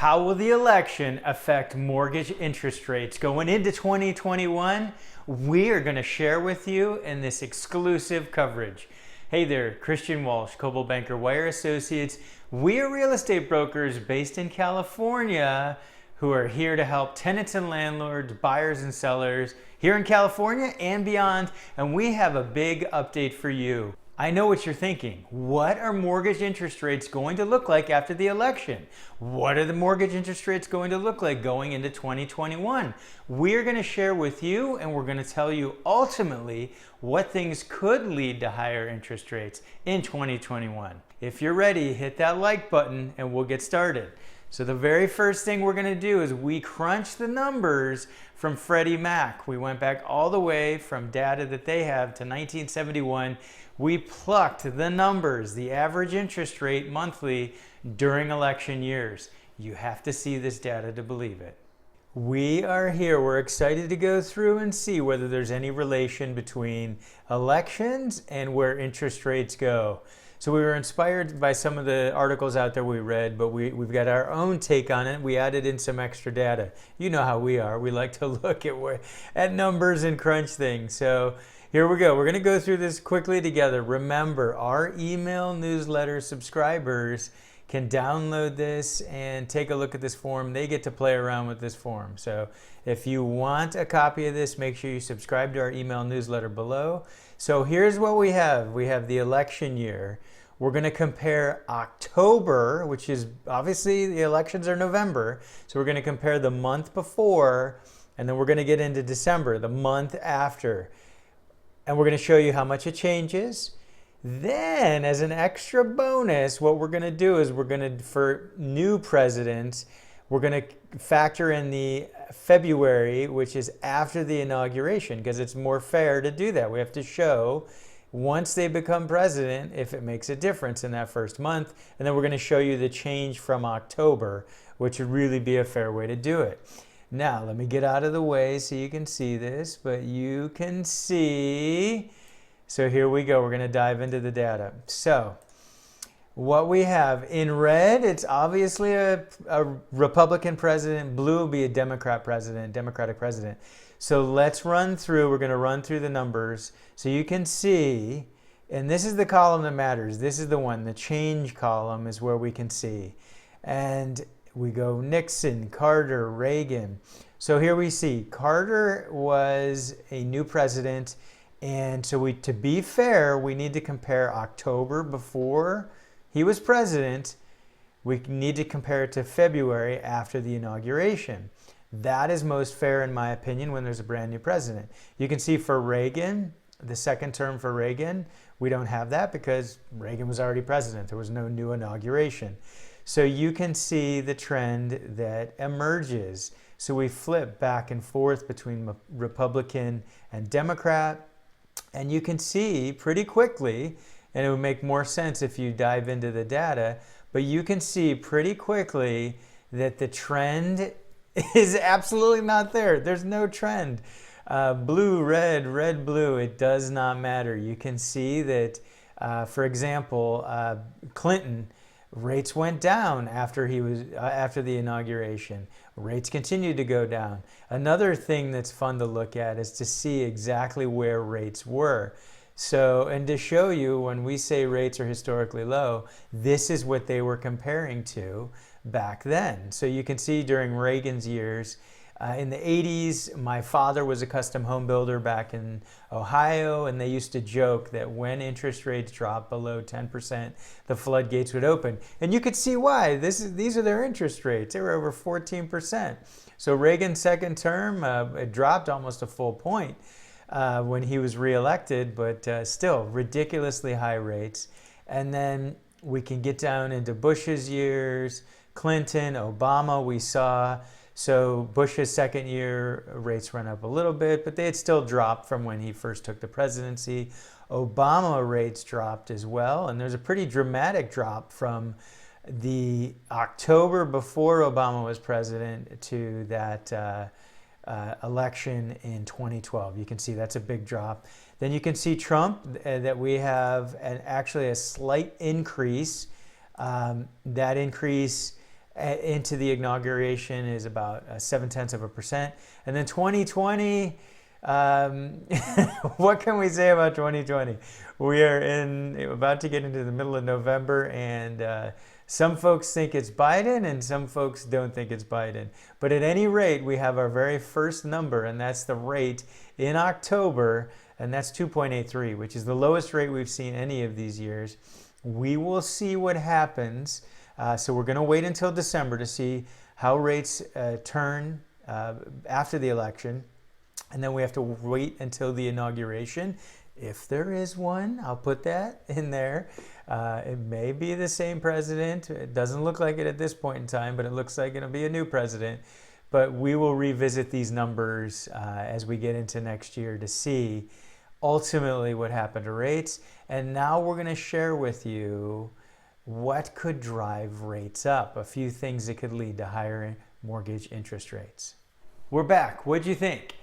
How will the election affect mortgage interest rates going into 2021? We are going to share with you in this exclusive coverage. Hey there, Christian Walsh, Coldwell Banker Wire Associates. We are real estate brokers based in California who are here to help tenants and landlords, buyers and sellers here in California and beyond. And we have a big update for you. I know what you're thinking. What are mortgage interest rates going to look like after the election? What are the mortgage interest rates going to look like going into 2021? We're going to share with you, and we're going to tell you ultimately what things could lead to higher interest rates in 2021. If you're ready, hit that like button and we'll get started. So the very first thing we're going to do is we crunch the numbers from Freddie Mac. We went back all the way from data that they have to 1971. We plucked the numbers, the average interest rate monthly during election years. You have to see this data to believe it. We are here. We're excited to go through and see whether there's any relation between elections and where interest rates go. So we were inspired by some of the articles out there we read, but we've got our own take on it. We added in some extra data. You know how we are. We like to look at numbers and crunch things. So here we go. We're going to go through this quickly together. Remember, our email newsletter subscribers can download this and take a look at this form. They get to play around with this form. So if you want a copy of this, make sure you subscribe to our email newsletter below. So here's what we have. We have the election year. We're going to compare October, which is obviously the elections are November. So we're going to compare the month before, and then we're going to get into December, the month after. And we're going to show you how much it changes. Then, as an extra bonus, what we're going to do is for new presidents, we're going to factor in the February, which is after the inauguration, because it's more fair to do that. We have to show once they become president if it makes a difference in that first month. And then we're going to show you the change from October, which would really be a fair way to do it. Now, let me get out of the way so you can see this, but you can see. So here we go. We're going to dive into the data. So what we have in red, it's obviously a Republican president. Blue will be a Democratic president. So let's run through. We're going to run through the numbers so you can see. And this is the column that matters. This is the one. The change column is where we can see. And we go Nixon, Carter, Reagan. So here we see Carter was a new president. And so to be fair, we need to compare October before he was president. We need to compare it to February after the inauguration. That is most fair, in my opinion, when there's a brand new president. You can see for Reagan, the second term for Reagan, we don't have that because Reagan was already president. There was no new inauguration. So you can see the trend that emerges. So we flip back and forth between Republican and Democrat. And you can see pretty quickly, and it would make more sense if you dive into the data, but you can see pretty quickly that the trend is absolutely not there. There's no trend. Blue, red, red, blue, it does not matter. You can see that, for example, Clinton, rates went down after the inauguration. Rates continued to go down. Another thing that's fun to look at is to see exactly where rates were. So, and to show you when we say rates are historically low, this is what they were comparing to back then. So you can see during Reagan's years, in the 80s, my father was a custom home builder back in Ohio, and they used to joke that when interest rates dropped below 10%, the floodgates would open. And you could see why. These are their interest rates. They were over 14%. So Reagan's second term, it dropped almost a full point when he was reelected, but still ridiculously high rates. And then we can get down into Bush's years, Clinton, Obama, we saw. So Bush's second year, rates went up a little bit, but they had still dropped from when he first took the presidency. Obama rates dropped as well, and there's a pretty dramatic drop from the October before Obama was president to that election in 2012. You can see that's a big drop. Then you can see Trump, that we have actually a slight increase. That increase into the inauguration is about 0.7%. And then 2020, what can we say about 2020? We are about to get into the middle of November, and some folks think it's Biden and some folks don't think it's Biden. But at any rate, we have our very first number, and that's the rate in October, and that's 2.83, which is the lowest rate we've seen any of these years. We will see what happens. So we're going to wait until December to see how rates turn after the election. And then we have to wait until the inauguration. If there is one, I'll put that in there. It may be the same president. It doesn't look like it at this point in time, but it looks like it'll be a new president. But we will revisit these numbers as we get into next year to see ultimately what happened to rates. And now we're going to share with you what could drive rates up, a few things that could lead to higher mortgage interest rates. We're back. What'd you think?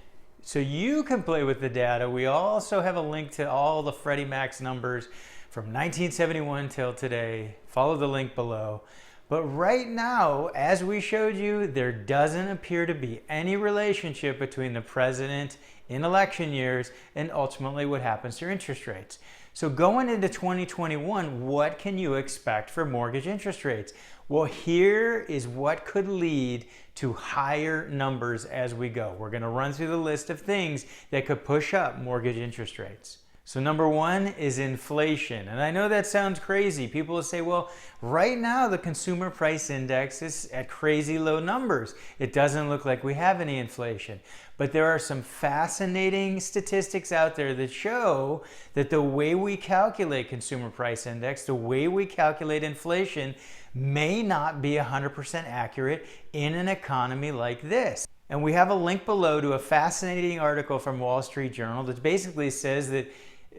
So you can play with the data. We also have a link to all the Freddie Mac's numbers from 1971 till today. Follow the link below. But right now, as we showed you, there doesn't appear to be any relationship between the president in election years and ultimately what happens to interest rates. So going into 2021, what can you expect for mortgage interest rates? Well, here is what could lead to higher numbers as we go. We're going to run through the list of things that could push up mortgage interest rates. So number one is inflation. And I know that sounds crazy. People will say, well, right now the consumer price index is at crazy low numbers. It doesn't look like we have any inflation. But there are some fascinating statistics out there that show that the way we calculate consumer price index, the way we calculate inflation, may not be 100% accurate in an economy like this. And we have a link below to a fascinating article from Wall Street Journal that basically says that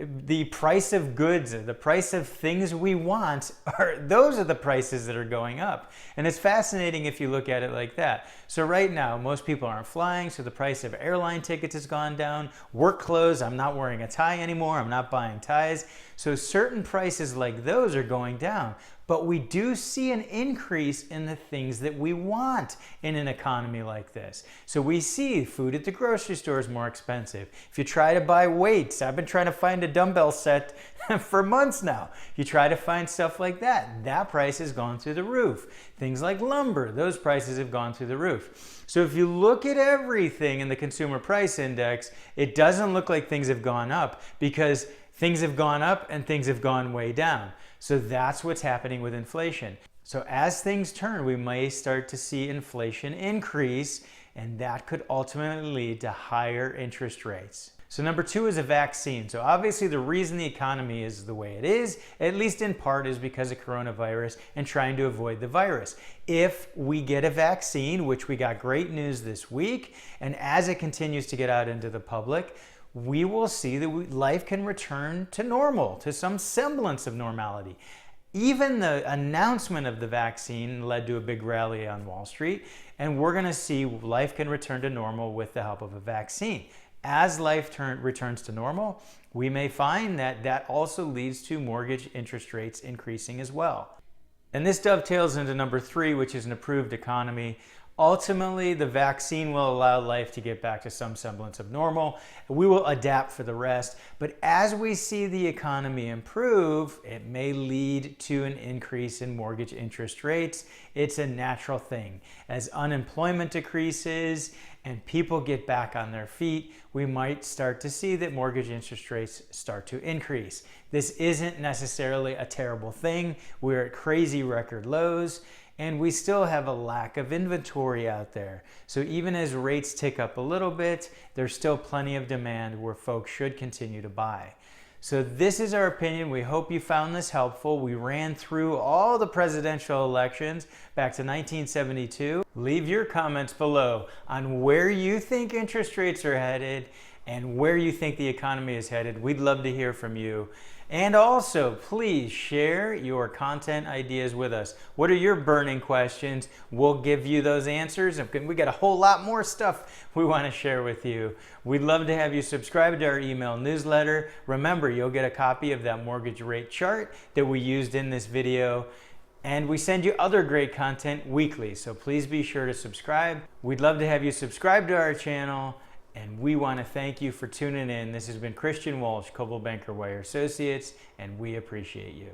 the price of goods, the price of things we want, those are the prices that are going up. And it's fascinating if you look at it like that. So right now, most people aren't flying, so the price of airline tickets has gone down. Work clothes, I'm not wearing a tie anymore, I'm not buying ties. So certain prices like those are going down. But we do see an increase in the things that we want in an economy like this. So we see food at the grocery store is more expensive. If you try to buy weights, I've been trying to find a dumbbell set for months now. You try to find stuff like that, that price has gone through the roof. Things like lumber, those prices have gone through the roof. So if you look at everything in the consumer price index, it doesn't look like things have gone up because things have gone up and things have gone way down. So that's what's happening with inflation. So as things turn, we may start to see inflation increase, and that could ultimately lead to higher interest rates. So number two is a vaccine. So obviously the reason the economy is the way it is, at least in part, is because of coronavirus and trying to avoid the virus. If we get a vaccine, which we got great news this week, and as it continues to get out into the public, we will see that life can return to normal, to some semblance of normality. Even the announcement of the vaccine led to a big rally on Wall Street, and we're going to see life can return to normal with the help of a vaccine. As life returns to normal, we may find that that also leads to mortgage interest rates increasing as well. And this dovetails into number three, which is an improved economy. Ultimately, the vaccine will allow life to get back to some semblance of normal. We will adapt for the rest. But as we see the economy improve, it may lead to an increase in mortgage interest rates. It's a natural thing. As unemployment decreases and people get back on their feet, we might start to see that mortgage interest rates start to increase. This isn't necessarily a terrible thing. We're at crazy record lows, and we still have a lack of inventory out there. So even as rates tick up a little bit, there's still plenty of demand where folks should continue to buy. So this is our opinion. We hope you found this helpful. We ran through all the presidential elections back to 1972. Leave your comments below on where you think interest rates are headed and where you think the economy is headed. We'd love to hear from you. And also, please share your content ideas with us. What are your burning questions? We'll give you those answers. We got a whole lot more stuff we want to share with you. We'd love to have you subscribe to our email newsletter. Remember, you'll get a copy of that mortgage rate chart that we used in this video. And we send you other great content weekly, so please be sure to subscribe. We'd love to have you subscribe to our channel, and we want to thank you for tuning in. This has been Christian Walsh, Coldwell Banker Wire Associates, and we appreciate you.